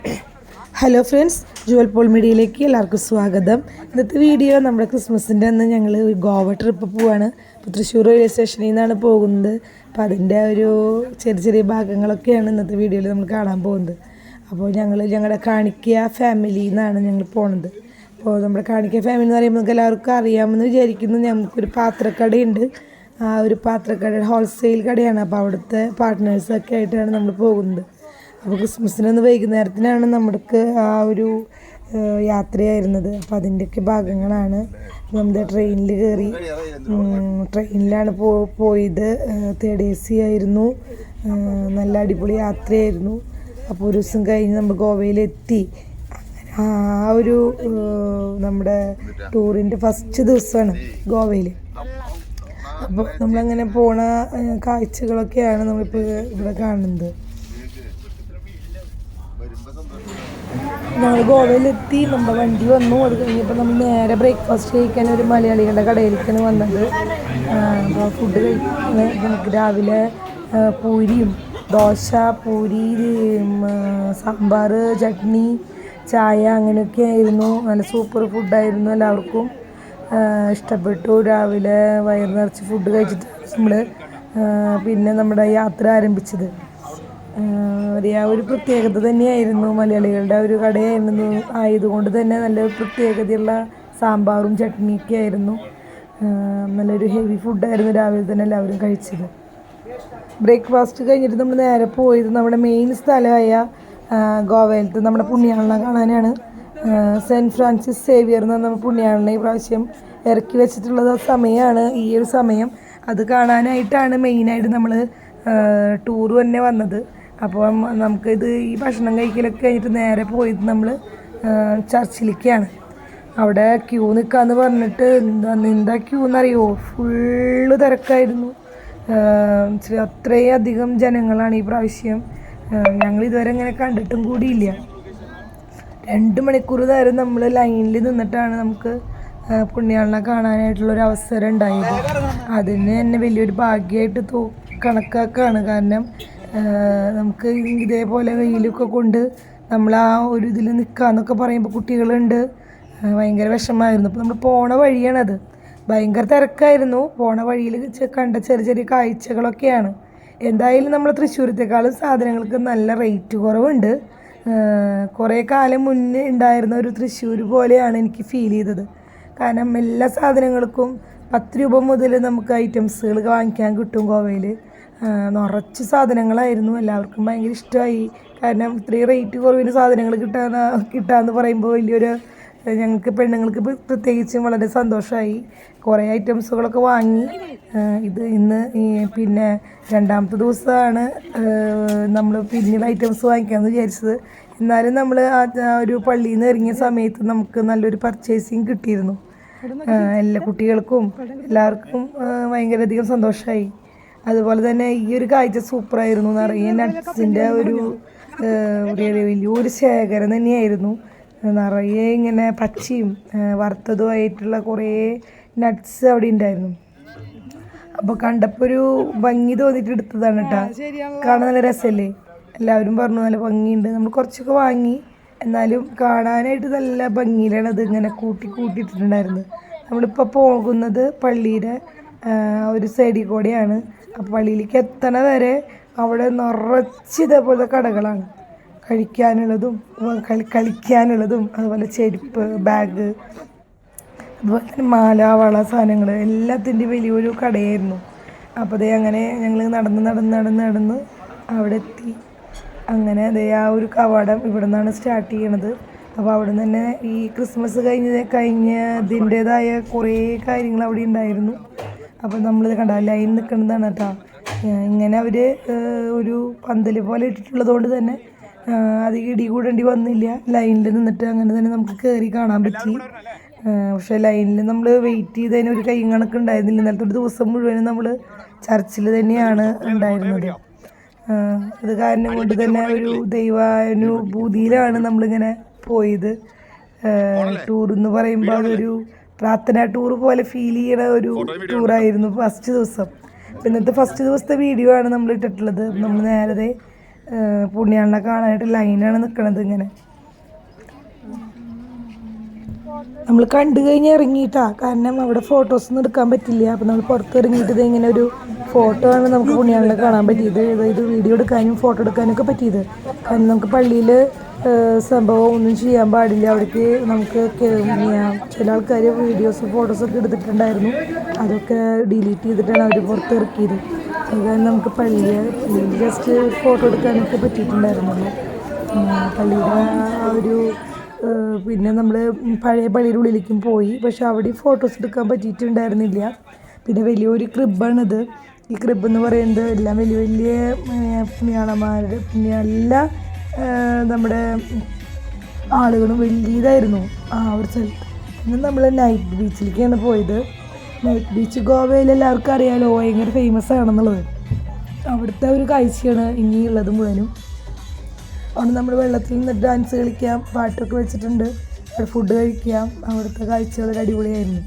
Hello friends, Jual Paul മീഡിയയിലേക്ക് എല്ലാവർക്കും സ്വാഗതം. ഇന്നത്തെ വീഡിയോ നമ്മുടെ ക്രിസ്മസിൻ്റെ അന്ന് ഞങ്ങൾ ഒരു ഗോവ ട്രിപ്പ് പോവാണ്. ഇപ്പോൾ തൃശ്ശൂർ റെയിൽവേ സ്റ്റേഷനിൽ നിന്നാണ് പോകുന്നത്. അപ്പോൾ അതിൻ്റെ ഒരു ചെറിയ ചെറിയ ഭാഗങ്ങളൊക്കെയാണ് ഇന്നത്തെ വീഡിയോയിൽ നമ്മൾ കാണാൻ പോകുന്നത്. അപ്പോൾ ഞങ്ങളുടെ കാണിക്ക ഫാമിലിയിൽ നിന്നാണ് ഞങ്ങൾ പോകുന്നത്. അപ്പോൾ നമ്മുടെ കാണിക്ക ഫാമിലി എന്ന് പറയുമ്പോൾ നമുക്ക് എല്ലാവർക്കും അറിയാമെന്ന് വിചാരിക്കുന്നു. ഞങ്ങൾക്കൊരു പാത്രക്കടയുണ്ട്. ആ ഒരു പാത്രക്കട ഹോൾസെയിൽ കടയാണ്. അപ്പോൾ അവിടുത്തെ പാർട്ട്നേഴ്സൊക്കെ ആയിട്ടാണ് നമ്മൾ പോകുന്നത്. അപ്പോൾ ക്രിസ്മസിനൊന്ന് വൈകുന്നേരത്തിനാണ് നമ്മൾക്ക് ആ ഒരു യാത്രയായിരുന്നത്. അപ്പോൾ അതിൻ്റെയൊക്കെ ഭാഗങ്ങളാണ്. നമ്മുടെ ട്രെയിനിൽ കയറി, ട്രെയിനിലാണ് പോയത്. തേർഡ് AC ആയിരുന്നു. നല്ല അടിപൊളി യാത്രയായിരുന്നു. അപ്പോൾ ഒരു ദിവസം കഴിഞ്ഞ് നമ്മൾ ഗോവയിലെത്തി. ആ ഒരു നമ്മുടെ ടൂറിൻ്റെ ഫസ്റ്റ് ദിവസമാണ് ഗോവയിൽ. അപ്പോൾ നമ്മളങ്ങനെ പോണ കാഴ്ചകളൊക്കെയാണ് നമ്മളിപ്പോൾ ഇവിടെ കാണുന്നത്. ഞങ്ങൾ ഗോവയിലെത്തി, നമ്മുടെ വണ്ടി വന്നു. അത് കഴിഞ്ഞപ്പോൾ നമ്മൾ നേരെ ബ്രേക്ക്ഫാസ്റ്റ് കഴിക്കാൻ ഒരു മലയാളികളുടെ കടയിലേക്കാണ് വന്നത്. അപ്പോൾ ഫുഡ് കഴിക്കാൻ നമുക്ക് രാവിലെ പൂരിയും ദോശ, പൂരി, സാമ്പാർ, ചട്നി, ചായ അങ്ങനെയൊക്കെ ആയിരുന്നു. നല്ല സൂപ്പർ ഫുഡായിരുന്നു. എല്ലാവർക്കും ഇഷ്ടപ്പെട്ടു. രാവിലെ വയറ് നിറച്ച് ഫുഡ് കഴിച്ചിട്ട് നമ്മൾ പിന്നെ നമ്മുടെ യാത്ര ആരംഭിച്ചത്. ഒരു പ്രത്യേകത തന്നെയായിരുന്നു. മലയാളികളുടെ ഒരു കടയായിരുന്നു ആയതുകൊണ്ട് തന്നെ നല്ല പ്രത്യേകതയുള്ള സാമ്പാറും ചട്നിയൊക്കെ ആയിരുന്നു. നല്ലൊരു ഹെവി ഫുഡായിരുന്നു രാവിലെ തന്നെ എല്ലാവരും കഴിച്ചത്. ബ്രേക്ക്ഫാസ്റ്റ് കഴിഞ്ഞിട്ട് നമ്മൾ നേരെ പോയത് നമ്മുടെ മെയിൻ സ്ഥലമായ ഗോവയിലത്തെ നമ്മുടെ പുണ്യാളനെ കാണാനാണ്. സെൻറ്റ് ഫ്രാൻസിസ് സേവിയർ എന്ന് പറഞ്ഞ പുണ്യാളനെ ഈ പ്രാവശ്യം ഇറക്കി വെച്ചിട്ടുള്ളത് സമയമാണ് ഈ ഒരു സമയം. അത് കാണാനായിട്ടാണ് മെയിനായിട്ട് നമ്മൾ ടൂർ തന്നെ വന്നത്. അപ്പോൾ നമുക്കിത് ഈ ഭക്ഷണം കഴിക്കലൊക്കെ കഴിഞ്ഞിട്ട് നേരെ പോയത് നമ്മൾ ചർച്ചിലേക്കാണ്. അവിടെ ക്യൂ നിൽക്കാമെന്ന് പറഞ്ഞിട്ട് എന്താ ക്യൂ എന്നറിയുമോ? ഫുള്ള് തിരക്കായിരുന്നു. അത്രയും അധികം ജനങ്ങളാണ് ഈ പ്രാവശ്യം. ഞങ്ങൾ ഇതുവരെ ഇങ്ങനെ കണ്ടിട്ടും കൂടിയില്ല. 2 മണിക്കൂർ നേരം നമ്മൾ ലൈനിൽ നിന്നിട്ടാണ് നമുക്ക് പുണ്യാളനെ കാണാനായിട്ടുള്ളൊരു അവസരം ഉണ്ടായത്. അതിന് തന്നെ വലിയൊരു ഭാഗ്യമായിട്ട് കണക്കാക്കാണ്. കാരണം നമുക്ക് ഇതേപോലെ വെയിലൊക്കെ കൊണ്ട് നമ്മൾ ആ ഒരു ഇതിൽ നിൽക്കാമെന്നൊക്കെ പറയുമ്പോൾ കുട്ടികളുണ്ട്. ഭയങ്കര വിഷമമായിരുന്നു. അപ്പോൾ നമ്മൾ പോണ വഴിയാണത്. ഭയങ്കര തിരക്കായിരുന്നു. പോണ വഴിയിൽ കണ്ട ചെറിയ ചെറിയ കാഴ്ചകളൊക്കെയാണ്. എന്തായാലും നമ്മൾ തൃശ്ശൂരത്തെക്കാളും സാധനങ്ങൾക്ക് നല്ല റേറ്റ് കുറവുണ്ട്. കുറേ കാലം മുന്നേ ഉണ്ടായിരുന്ന ഒരു തൃശ്ശൂർ പോലെയാണ് എനിക്ക് ഫീൽ ചെയ്തത്. കാരണം എല്ലാ സാധനങ്ങൾക്കും 10 രൂപ മുതൽ നമുക്ക് ഐറ്റംസുകൾ വാങ്ങിക്കാൻ കിട്ടും ഗോവയിൽ. നിറച്ച് സാധനങ്ങളായിരുന്നു. എല്ലാവർക്കും ഭയങ്കര ഇഷ്ടമായി. കാരണം ഇത്രയും റേറ്റ് കുറവിന് സാധനങ്ങൾ കിട്ടാമെന്ന് പറയുമ്പോൾ വലിയൊരു ഞങ്ങൾക്ക് പെണ്ണുങ്ങൾക്ക് പ്രത്യേകിച്ചും വളരെ സന്തോഷമായി. കുറേ ഐറ്റംസുകളൊക്കെ വാങ്ങി. ഇന്ന് പിന്നെ 2ാമത്തെ ദിവസമാണ് നമ്മൾ പിന്നീട് ഐറ്റംസ് വാങ്ങിക്കാമെന്ന് വിചാരിച്ചത്. എന്നാലും നമ്മൾ ആ ഒരു പള്ളിയിൽ നിന്ന് ഇറങ്ങിയ സമയത്ത് നമുക്ക് നല്ലൊരു പർച്ചേസിങ് കിട്ടിയിരുന്നു. എല്ലാ കുട്ടികൾക്കും എല്ലാവർക്കും ഭയങ്കരധികം സന്തോഷമായി. അതുപോലെ തന്നെ ഈ ഒരു കാഴ്ച സൂപ്പറായിരുന്നു. നിറയെ നട്ട്സിൻ്റെ ഒരു വലിയൊരു ശേഖരം തന്നെയായിരുന്നു. നിറയെ ഇങ്ങനെ പച്ചയും വറുത്തതുമായിട്ടുള്ള കുറേ നട്ട്സ് അവിടെ ഉണ്ടായിരുന്നു. അപ്പോൾ കണ്ടപ്പോൾ ഒരു ഭംഗി തോന്നിയിട്ട് എടുത്തതാണ് കേട്ടോ. കാണാൻ നല്ല രസമല്ലേ? എല്ലാവരും പറഞ്ഞു നല്ല ഭംഗിയുണ്ട്. നമ്മൾ കുറച്ചൊക്കെ വാങ്ങി. എന്നാലും കാണാനായിട്ട് നല്ല ഭംഗിയിലാണ് അത് ഇങ്ങനെ കൂട്ടിയിട്ടിട്ടുണ്ടായിരുന്നത്. നമ്മളിപ്പോൾ പോകുന്നത് പള്ളിയുടെ ഒരു സൈഡിൽ കൂടെയാണ്. അപ്പോൾ പള്ളിയിലേക്ക് എത്തണ വരെ അവിടെ നിറച്ച് ഇതേപോലത്തെ കടകളാണ്. കഴിക്കാനുള്ളതും കളിക്കാനുള്ളതും അതുപോലെ ചെരുപ്പ്, ബാഗ്, അതുപോലെ തന്നെ മാല, വള സാധനങ്ങൾ എല്ലാത്തിൻ്റെയും വലിയൊരു കടയായിരുന്നു. അപ്പോൾ അതേ അങ്ങനെ ഞങ്ങൾ നടന്ന് അവിടെ എത്തി. അങ്ങനെ അതേ ആ ഒരു കവാടം ഇവിടെ നിന്നാണ് സ്റ്റാർട്ട് ചെയ്യണത്. അപ്പോൾ അവിടെ നിന്ന് തന്നെ ഈ ക്രിസ്മസ് കഴിഞ്ഞതിൻ്റേതായ കുറേ കാര്യങ്ങൾ അവിടെ ഉണ്ടായിരുന്നു. അപ്പോൾ നമ്മളിത് കണ്ട ലൈൻ നിൽക്കുന്നതാണ് കേട്ടോ. ഇങ്ങനെ അവർ ഒരു പന്തൽ പോലെ ഇട്ടിട്ടുള്ളത് കൊണ്ട് തന്നെ അധികം ഇടി കൂടേണ്ടി വന്നില്ല. ലൈനിൽ നിന്നിട്ട് അങ്ങനെ തന്നെ നമുക്ക് കയറി കാണാൻ പറ്റി. പക്ഷേ ലൈനിൽ നമ്മൾ വെയിറ്റ് ചെയ്തതിന് ഒരു കൈ കണക്കുണ്ടായിരുന്നില്ല. ഇന്നലത്തെ ഒരു ദിവസം മുഴുവനും നമ്മൾ ചർച്ചിൽ തന്നെയാണ് ഉണ്ടായിരുന്നത്. അത് കാരണം കൊണ്ട് തന്നെ ഒരു ദൈവാനുഭൂതിയിലാണ് നമ്മളിങ്ങനെ പോയത്. ടൂർ എന്ന് പറയുമ്പോൾ അതൊരു പ്രാർത്ഥനാ ടൂർ പോലെ ഫീൽ ചെയ്യണ ഒരു ടൂറായിരുന്നു ഫസ്റ്റ് ദിവസം. ഇന്നത്തെ ഫസ്റ്റ് ദിവസത്തെ വീഡിയോ ആണ് നമ്മൾ ഇട്ടിട്ടുള്ളത്. നമ്മൾ നേരത്തെ പുണ്യാളനെ കാണാനായിട്ട് ലൈനാണ് നിൽക്കണത്. ഇങ്ങനെ നമ്മൾ കണ്ടു കഴിഞ്ഞ് ഇറങ്ങിയിട്ടാ, കാരണം അവിടെ ഫോട്ടോസ് ഒന്നും എടുക്കാൻ പറ്റില്ല. അപ്പം നമ്മൾ പുറത്ത് ഇറങ്ങിയിട്ട് ഇങ്ങനെ ഒരു ഫോട്ടോ ആണ് നമുക്ക് പുണ്യാളനെ കാണാൻ പറ്റിയത്. ഇത് വീഡിയോ എടുക്കാനും ഫോട്ടോ എടുക്കാനും ഒക്കെ പറ്റിയത്. കാരണം നമുക്ക് പള്ളിയിൽ സംഭവം ഒന്നും ചെയ്യാൻ പാടില്ല. അവിടേക്ക് നമുക്ക് ചില ആൾക്കാർ വീഡിയോസ് ഫോട്ടോസൊക്കെ എടുത്തിട്ടുണ്ടായിരുന്നു. അതൊക്കെ ഡിലീറ്റ് ചെയ്തിട്ടാണ് അവർ പുറത്തിറക്കിയത്. അത് കാരണം നമുക്ക് പള്ളിയിൽ ജസ്റ്റ് ഫോട്ടോ എടുക്കാനൊക്കെ പറ്റിയിട്ടുണ്ടായിരുന്നുള്ളൂ. പള്ളിയുടെ ആ ഒരു പിന്നെ നമ്മൾ പഴയ പള്ളിയുടെ ഉള്ളിലേക്കും പോയി. പക്ഷെ അവിടെ ഫോട്ടോസ് എടുക്കാൻ പറ്റിയിട്ടുണ്ടായിരുന്നില്ല. പിന്നെ വലിയൊരു ക്രിബാണിത്. ഈ ക്രിബ് എന്ന് പറയുന്നത് എല്ലാം വലിയ വലിയ പുണ്യാളന്മാരുടെ എല്ലാ നമ്മുടെ ആളുകളും വലിയതായിരുന്നു ആ ഒരു സ്ഥലത്ത്. പിന്നെ നമ്മൾ നൈറ്റ് ബീച്ചിലേക്കാണ് പോയത്. നൈറ്റ് ബീച്ച് ഗോവയിൽ എല്ലാവർക്കും അറിയാമല്ലോ, ഭയങ്കര ഫേമസ് ആണെന്നുള്ളത്. അവിടുത്തെ ഒരു കാഴ്ചയാണ് ഇനിയുള്ളത് മുഴുവനും. അവിടെ നമ്മൾ വെള്ളത്തിൽ നിന്നിട്ട് ഡാൻസ് കളിക്കാം, പാട്ടൊക്കെ വെച്ചിട്ടുണ്ട്, അവിടെ ഫുഡ് കഴിക്കാം. അവിടുത്തെ കാഴ്ചകൾ അടിപൊളിയായിരുന്നു.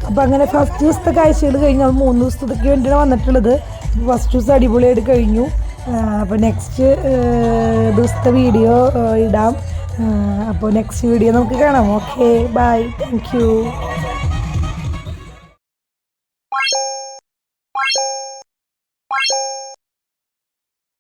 അപ്പോൾ അങ്ങനെ ഫസ്റ്റ് ദിവസത്തെ കാഴ്ചകൾ കഴിഞ്ഞ് നമ്മൾ 3 ദിവസത്തേക്ക് വേണ്ടിയാണ് വന്നിട്ടുള്ളത്. ഫസ്റ്റ് ദിവസം അടിപൊളിയായിട്ട് കഴിഞ്ഞു. അപ്പോൾ നെക്സ്റ്റ് ദിവസത്തെ വീഡിയോ ഇടാം. അപ്പോൾ നെക്സ്റ്റ് വീഡിയോ നമുക്ക് കാണാം. Okay, bye, thank U.